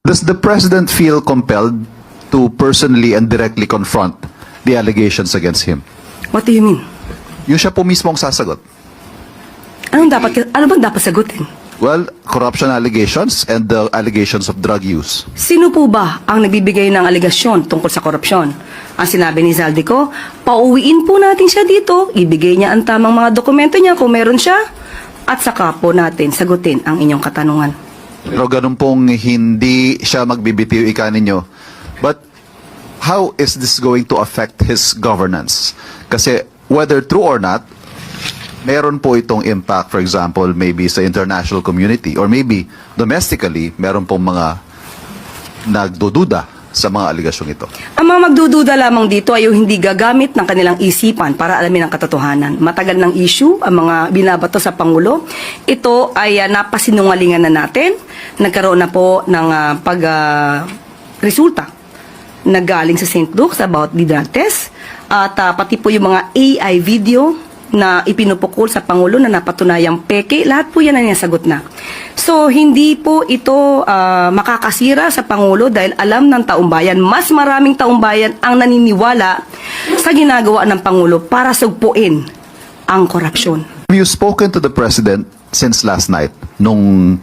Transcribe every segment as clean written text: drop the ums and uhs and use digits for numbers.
Does the President feel compelled to personally and directly confront the allegations against him? What do you mean? Yung siya po mismo ang sasagot. Ano bang dapat sagutin? Well, corruption allegations and the allegations of drug use. Sino po ba ang nagbibigay ng alegasyon tungkol sa korupsyon? Ang sinabi ni Zaldico, pauwiin po natin siya dito, ibigay niya ang tamang mga dokumento niya kung meron siya, at saka po natin sagutin ang inyong katanungan. Pero ganun pong hindi siya magbibitiw ika ninyo. But how is this going to affect his governance? Kasi whether true or not, meron po itong impact, for example, maybe sa international community or maybe domestically, meron pong mga nagdududa sa mga aligasyong ito. Ang mga magdududa lamang dito ay yung hindi gagamit ng kanilang isipan para alamin ang katotohanan. Matagal ng issue ang mga binabato sa Pangulo. Ito ay napasinungalingan na natin. Nagkaroon na po ng resulta na galing sa St. Luke's about the drug test. At pati po yung mga AI video na ipinupukol sa Pangulo na napatunayang peke, lahat po yan ay nasagot na. So, hindi po ito makakasira sa Pangulo dahil alam ng taumbayan, mas maraming taumbayan ang naniniwala sa ginagawa ng Pangulo para sugpuin ang korupsyon. Have you spoken to the President since last night, nung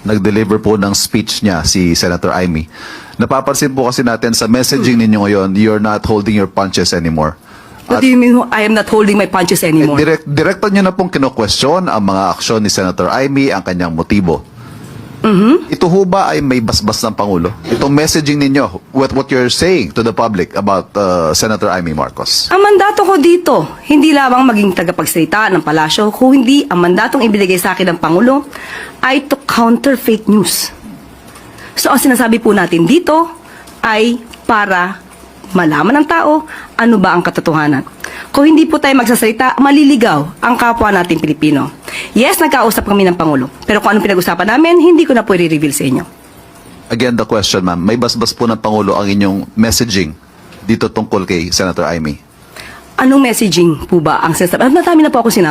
nag-deliver po ng speech niya si Senator Amy? Napapansin po kasi natin sa messaging ninyo ngayon, you're not holding your punches anymore. What do you mean, I am not holding my punches anymore? Direkta nyo na pong kino-question ang mga aksyon ni Senator Amy, ang kanyang motibo. Ito ho ba ay may basbas ng Pangulo? Itong messaging ninyo, what you're saying to the public about Senator Amy Marcos? Ang mandato ko dito, hindi lamang maging tagapagsalita ng palasyo, kung hindi ang mandatong ibinigay sa akin ng Pangulo ay to counter fake news. So ang sinasabi po natin dito ay para malaman ng tao ano ba ang katotohanan. Kung hindi po tayo magsasalita, maliligaw ang kapwa natin Pilipino. Yes, nagkausap kami ng Pangulo. Pero kung anong pinag-usapan namin, hindi ko na po i-reveal sa inyo. Again, the question, ma'am, may basbas po ng Pangulo ang inyong messaging dito tungkol kay Senator Amy? Anong messaging po ba ang sinasabi? Natami na po ako sinabi.